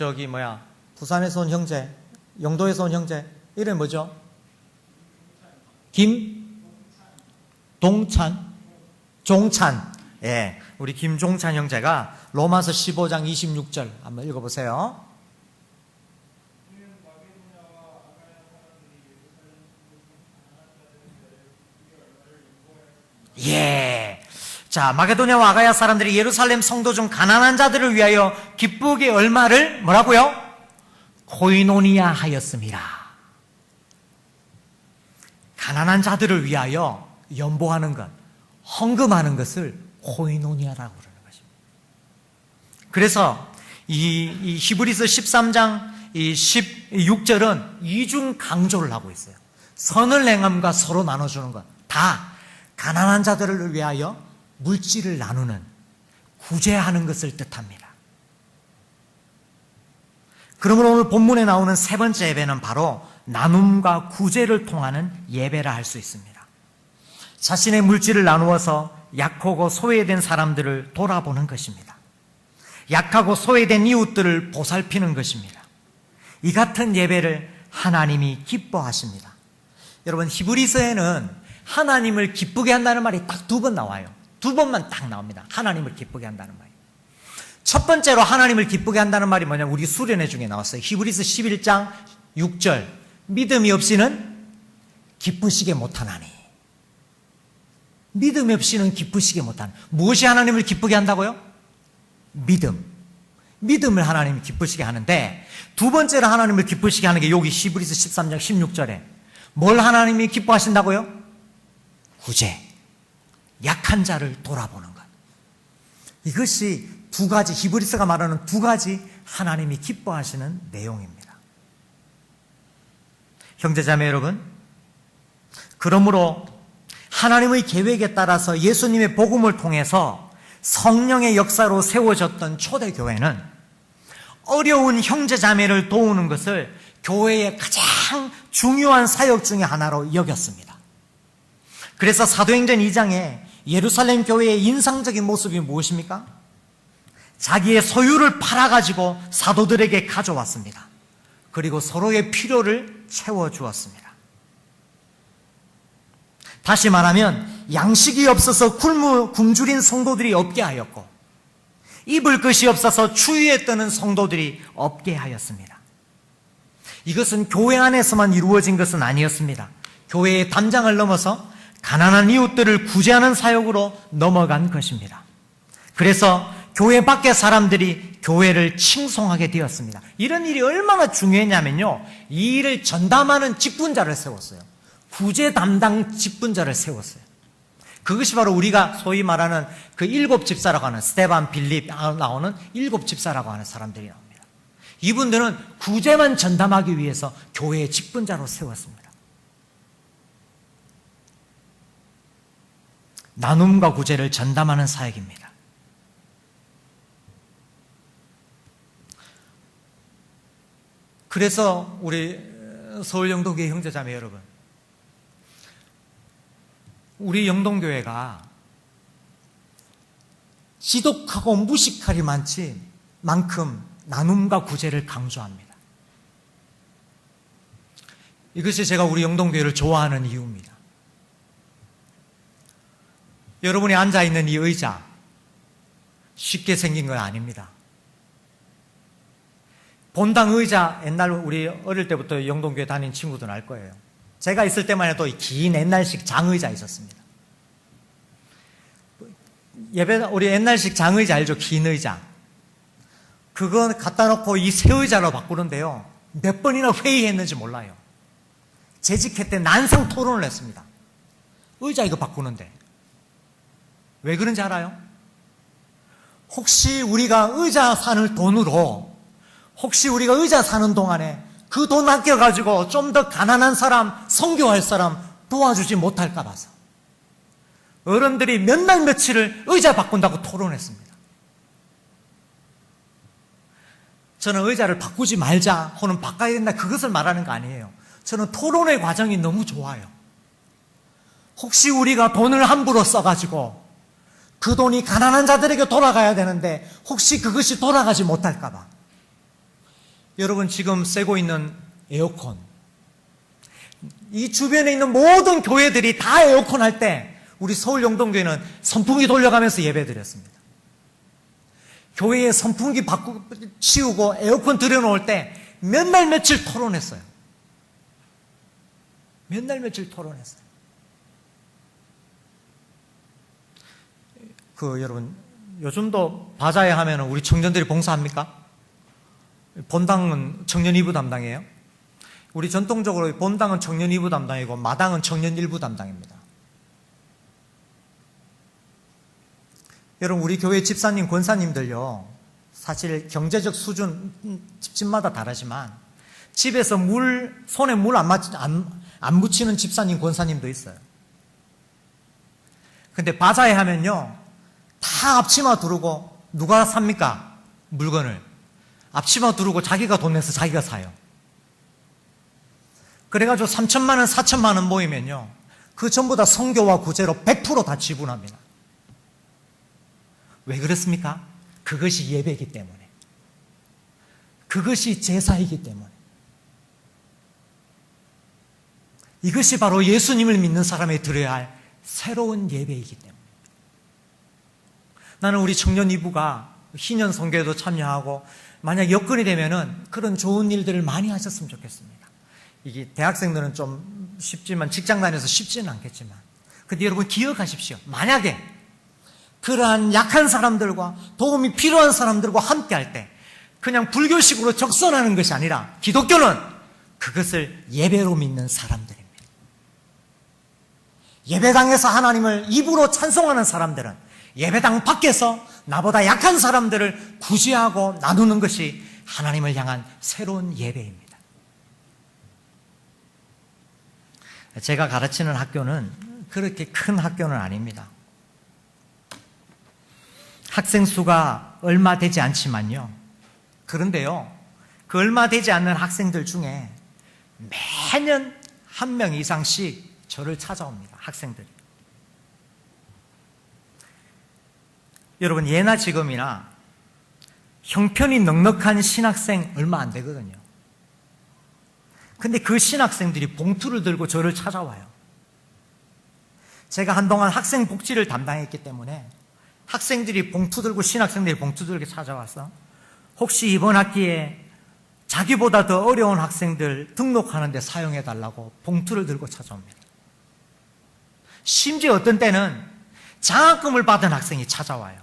부산에서 온 형제, 영도에서 온 형제, 이름이 뭐죠? 종찬. 예, 우리 김종찬 형제가 로마서 15장 26절 한번 읽어보세요. 예. 자, 마게도냐와 아가야 사람들이 예루살렘 성도 중 가난한 자들을 위하여 기쁘게 얼마를 뭐라고요? 코이노니아 하였습니다. 가난한 자들을 위하여 연보하는 것, 헌금하는 것을 코이노니아라고 그러는 것입니다. 그래서 이 히브리서 13장 16절은 이중 강조를 하고 있어요. 선을 행함과 서로 나눠주는 것, 다 가난한 자들을 위하여 물질을 나누는, 구제하는 것을 뜻합니다. 그러므로 오늘 본문에 나오는 세 번째 예배는 바로 나눔과 구제를 통하는 예배라 할 수 있습니다. 자신의 물질을 나누어서 약하고 소외된 사람들을 돌아보는 것입니다. 약하고 소외된 이웃들을 보살피는 것입니다. 이 같은 예배를 하나님이 기뻐하십니다. 여러분, 히브리서에는 하나님을 기쁘게 한다는 말이 딱 두 번 나와요. 두 번만 딱 나옵니다. 하나님을 기쁘게 한다는 말이. 첫 번째로 하나님을 기쁘게 한다는 말이 뭐냐면 우리 수련회 중에 나왔어요. 히브리서 11장 6절 믿음이 없이는 기쁘시게 못하나니. 믿음이 없이는 기쁘시게 못하는. 무엇이 하나님을 기쁘게 한다고요? 믿음을 하나님이 기쁘시게 하는데, 두 번째로 하나님을 기쁘시게 하는 게 여기 히브리서 13장 16절에 뭘 하나님이 기뻐하신다고요? 구제, 약한 자를 돌아보는 것. 이것이 두 가지, 히브리서가 말하는 두 가지 하나님이 기뻐하시는 내용입니다. 형제자매 여러분, 그러므로 하나님의 계획에 따라서 예수님의 복음을 통해서 성령의 역사로 세워졌던 초대교회는 어려운 형제자매를 도우는 것을 교회의 가장 중요한 사역 중에 하나로 여겼습니다. 그래서 사도행전 2장에 예루살렘 교회의 인상적인 모습이 무엇입니까? 자기의 소유를 팔아가지고 사도들에게 가져왔습니다. 그리고 서로의 필요를 채워주었습니다. 다시 말하면 양식이 없어서 굶주린 성도들이 없게 하였고, 입을 것이 없어서 추위에 떠는 성도들이 없게 하였습니다. 이것은 교회 안에서만 이루어진 것은 아니었습니다. 교회의 담장을 넘어서 가난한 이웃들을 구제하는 사역으로 넘어간 것입니다. 그래서 교회 밖의 사람들이 교회를 칭송하게 되었습니다. 이런 일이 얼마나 중요했냐면요, 이 일을 전담하는 직분자를 세웠어요. 구제 담당 직분자를 세웠어요. 그것이 바로 우리가 소위 말하는 그 일곱 집사라고 하는, 스데반, 빌립 나오는 일곱 집사라고 하는 사람들이 나옵니다. 이분들은 구제만 전담하기 위해서 교회의 직분자로 세웠습니다. 나눔과 구제를 전담하는 사역입니다. 그래서 우리 서울영동교회 형제자매 여러분, 우리 영동교회가 지독하고 무식할이 많지 만큼 나눔과 구제를 강조합니다. 이것이 제가 우리 영동교회를 좋아하는 이유입니다. 여러분이 앉아있는 이 의자 쉽게 생긴 건 아닙니다. 본당 의자, 옛날 우리 어릴 때부터 영동교회 다닌 친구들은 알 거예요. 제가 있을 때만 해도 긴 옛날식 장의자 있었습니다. 우리 옛날식 장의자 알죠? 긴 의자. 그거 갖다 놓고 이 새 의자로 바꾸는데요, 몇 번이나 회의했는지 몰라요. 재직회 때 난상 토론을 했습니다. 의자 이거 바꾸는데. 왜 그런지 알아요? 혹시 우리가 의자 사는 돈으로, 혹시 우리가 의자 사는 동안에 그 돈 아껴가지고 좀 더 가난한 사람, 선교할 사람 도와주지 못할까 봐서 어른들이 몇 날 며칠을 의자 바꾼다고 토론했습니다. 저는 의자를 바꾸지 말자 혹은 바꿔야 된다 그것을 말하는 거 아니에요. 저는 토론의 과정이 너무 좋아요. 혹시 우리가 돈을 함부로 써가지고 그 돈이 가난한 자들에게 돌아가야 되는데 혹시 그것이 돌아가지 못할까 봐. 여러분 지금 쓰고 있는 에어컨, 이 주변에 있는 모든 교회들이 다 에어컨 할 때 우리 서울 영동교회는 선풍기 돌려가면서 예배드렸습니다. 교회에 선풍기 치우고 에어컨 들여놓을 때 몇 날 며칠 토론했어요. 몇 날 며칠 토론했어요. 여러분 요즘도 바자회 하면 우리 청년들이 봉사합니까? 본당은 청년 2부 담당이에요. 우리 전통적으로 본당은 청년 2부 담당이고 마당은 청년 1부 담당입니다. 여러분 우리 교회 집사님, 권사님들요, 사실 경제적 수준 집집마다 다르지만 집에서 손에 물 안 묻히는 집사님, 권사님도 있어요. 근데 바자회 하면요, 다 앞치마 두르고 누가 삽니까? 물건을 앞치마 두르고 자기가 돈 내서 자기가 사요. 그래가지고 3천만 원, 4천만 원 모이면요, 그 전부 다 선교와 구제로 100% 다 지불합니다. 왜 그렇습니까? 그것이 예배이기 때문에, 그것이 제사이기 때문에, 이것이 바로 예수님을 믿는 사람이 드려야 할 새로운 예배이기 때문에. 나는 우리 청년 2부가 희년 선교에도 참여하고 만약 여건이 되면은 그런 좋은 일들을 많이 하셨으면 좋겠습니다. 이게 대학생들은 좀 쉽지만 직장 다녀서 쉽지는 않겠지만, 근데 여러분 기억하십시오. 만약에 그러한 약한 사람들과 도움이 필요한 사람들과 함께 할 때 그냥 불교식으로 적선하는 것이 아니라 기독교는 그것을 예배로 믿는 사람들입니다. 예배당에서 하나님을 입으로 찬송하는 사람들은 예배당 밖에서 나보다 약한 사람들을 구제하고 나누는 것이 하나님을 향한 새로운 예배입니다. 제가 가르치는 학교는 그렇게 큰 학교는 아닙니다. 학생 수가 얼마 되지 않지만요. 그런데요, 그 얼마 되지 않는 학생들 중에 매년 한 명 이상씩 저를 찾아옵니다. 학생들이. 여러분, 예나 지금이나 형편이 넉넉한 신학생 얼마 안 되거든요. 근데 그 신학생들이 봉투를 들고 저를 찾아와요. 제가 한동안 학생 복지를 담당했기 때문에 학생들이 봉투 들고, 신학생들이 봉투 들고 찾아와서 혹시 이번 학기에 자기보다 더 어려운 학생들 등록하는 데 사용해 달라고 봉투를 들고 찾아옵니다. 심지어 어떤 때는 장학금을 받은 학생이 찾아와요.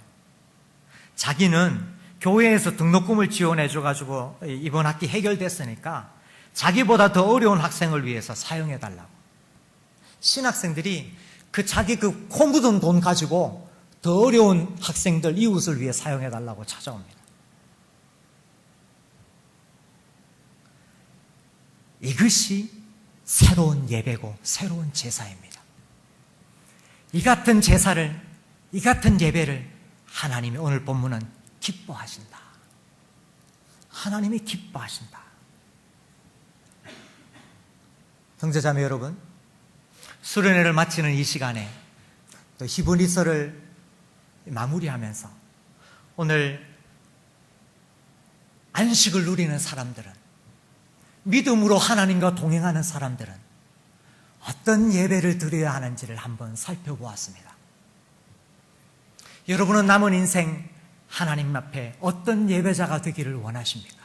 자기는 교회에서 등록금을 지원해 줘가지고 이번 학기 해결됐으니까 자기보다 더 어려운 학생을 위해서 사용해 달라고. 신학생들이 자기 코 묻은 돈 가지고 더 어려운 학생들, 이웃을 위해 사용해 달라고 찾아옵니다. 이것이 새로운 예배고 새로운 제사입니다. 이 같은 제사를, 이 같은 예배를 하나님이 오늘 본문은 기뻐하신다. 하나님이 기뻐하신다. 형제자매 여러분, 수련회를 마치는 이 시간에 또 히브리서를 마무리하면서 오늘 안식을 누리는 사람들은, 믿음으로 하나님과 동행하는 사람들은 어떤 예배를 드려야 하는지를 한번 살펴보았습니다. 여러분은 남은 인생 하나님 앞에 어떤 예배자가 되기를 원하십니까?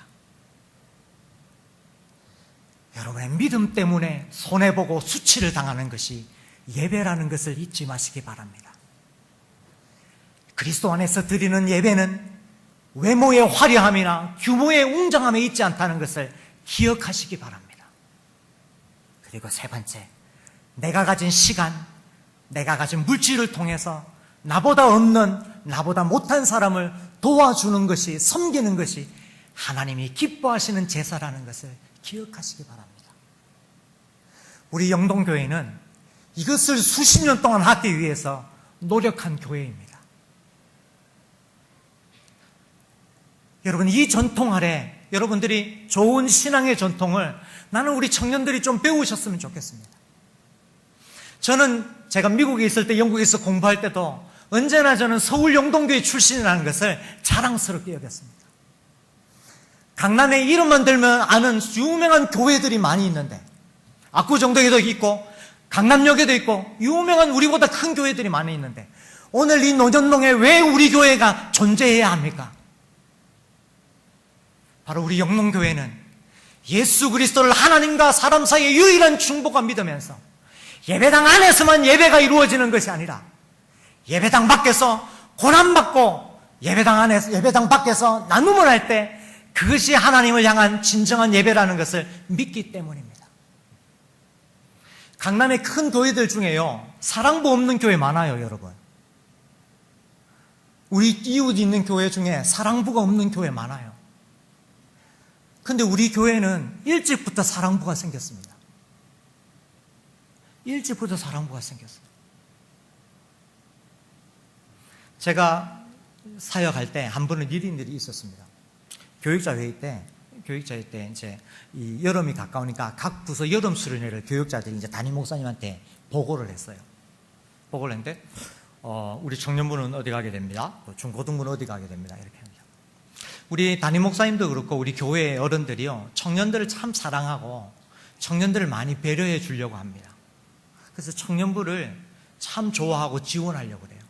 여러분의 믿음 때문에 손해보고 수치를 당하는 것이 예배라는 것을 잊지 마시기 바랍니다. 그리스도 안에서 드리는 예배는 외모의 화려함이나 규모의 웅장함에 있지 않다는 것을 기억하시기 바랍니다. 그리고 세 번째, 내가 가진 시간, 내가 가진 물질을 통해서 나보다 없는, 나보다 못한 사람을 도와주는 것이, 섬기는 것이 하나님이 기뻐하시는 제사라는 것을 기억하시기 바랍니다. 우리 영동교회는 이것을 수십 년 동안 하기 위해서 노력한 교회입니다. 여러분, 이 전통 아래 여러분들이 좋은 신앙의 전통을 나는 우리 청년들이 좀 배우셨으면 좋겠습니다. 저는 제가 미국에 있을 때, 영국에서 공부할 때도 언제나 저는 서울 영동교회 출신이라는 것을 자랑스럽게 여겼습니다. 강남에 이름만 들면 아는 유명한 교회들이 많이 있는데, 압구정동에도 있고 강남역에도 있고 유명한 우리보다 큰 교회들이 많이 있는데, 오늘 이 노년동에 왜 우리 교회가 존재해야 합니까? 바로 우리 영농교회는 예수 그리스도를 하나님과 사람 사이의 유일한 중보가 믿으면서 예배당 안에서만 예배가 이루어지는 것이 아니라 예배당 밖에서 고난받고 예배당 밖에서 나눔을 할 때 그것이 하나님을 향한 진정한 예배라는 것을 믿기 때문입니다. 강남의 큰 교회들 중에요, 사랑부 없는 교회 많아요, 여러분. 우리 이웃 있는 교회 중에 사랑부가 없는 교회 많아요. 근데 우리 교회는 일찍부터 사랑부가 생겼습니다. 일찍부터 사랑부가 생겼어요. 제가 사역할 때 한 번은 일인들이 있었습니다. 교육자 회의 때 이제 이 여름이 가까우니까 각 부서 여름 수련회를 교육자들이 이제 담임 목사님한테 보고를 했어요. 보고를 했는데, 우리 청년부는 어디 가게 됩니다. 중고등부는 어디 가게 됩니다. 이렇게 합니다. 우리 담임 목사님도 그렇고 우리 교회 어른들이요, 청년들을 참 사랑하고 청년들을 많이 배려해 주려고 합니다. 그래서 청년부를 참 좋아하고 지원하려고 그래요.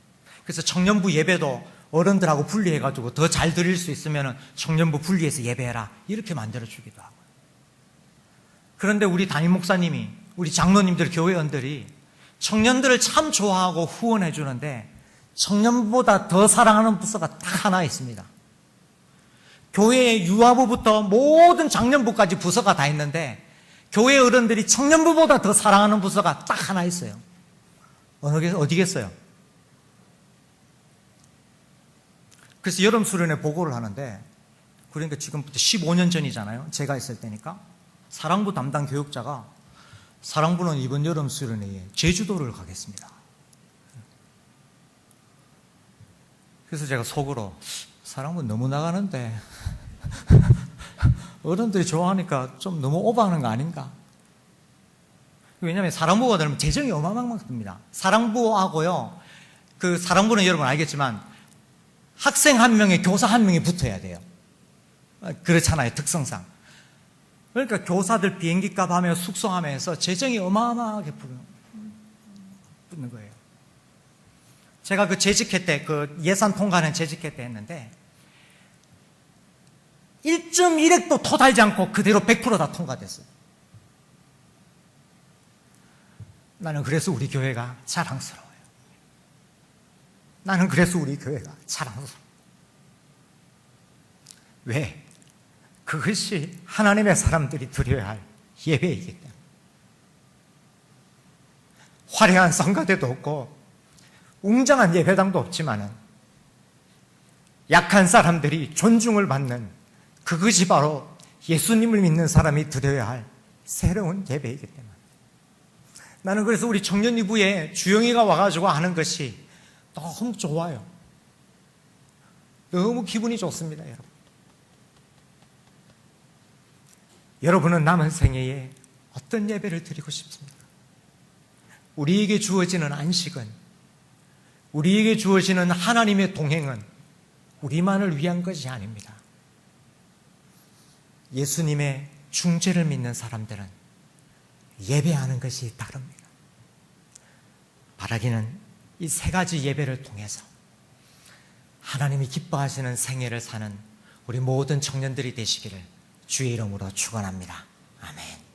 그래서 청년부 예배도 어른들하고 분리해가지고 더 잘 드릴 수 있으면 청년부 분리해서 예배해라, 이렇게 만들어주기도 하고. 그런데 우리 담임 목사님이, 우리 장로님들, 교회원들이 청년들을 참 좋아하고 후원해 주는데 청년보다 더 사랑하는 부서가 딱 하나 있습니다. 교회의 유아부부터 모든 장년부까지 부서가 다 있는데 교회 어른들이 청년부보다 더 사랑하는 부서가 딱 하나 있어요. 어디겠어요? 그래서 여름 수련회 보고를 하는데, 그러니까 지금부터 15년 전이잖아요. 제가 있을 때니까. 사랑부 담당 교육자가 사랑부는 이번 여름 수련회에 제주도를 가겠습니다. 그래서 제가 속으로 사랑부 너무 나가는데 어른들이 좋아하니까 좀 너무 오버하는 거 아닌가? 왜냐하면 사랑부가 되면 재정이 어마어마하게 듭니다. 사랑부하고요, 그 사랑부는 여러분 알겠지만 학생 한 명에 교사 한 명이 붙어야 돼요. 그렇잖아요, 특성상. 그러니까 교사들 비행기 값 하며 숙소하면서 재정이 어마어마하게 붙는 거예요. 제가 그 재직회 때, 그 예산 통과는 재직회 때 했는데 1.1핵도 토달지 않고 그대로 100% 다 통과됐어요. 나는 그래서 우리 교회가 자랑스러워요. 나는 그래서 우리 교회가 자랑스러워요. 왜? 그것이 하나님의 사람들이 드려야 할 예배이기 때문에. 화려한 성가대도 없고 웅장한 예배당도 없지만은 약한 사람들이 존중을 받는 그것이 바로 예수님을 믿는 사람이 드려야 할 새로운 예배이기 때문에. 나는 그래서 우리 청년위부에 주영이가 와가지고 하는 것이 너무 좋아요. 너무 기분이 좋습니다, 여러분. 여러분은 남은 생애에 어떤 예배를 드리고 싶습니까? 우리에게 주어지는 안식은, 우리에게 주어지는 하나님의 동행은 우리만을 위한 것이 아닙니다. 예수님의 중재를 믿는 사람들은 예배하는 것이 다릅니다. 바라기는 이 세 가지 예배를 통해서 하나님이 기뻐하시는 생애를 사는 우리 모든 청년들이 되시기를 주의 이름으로 축원합니다. 아멘.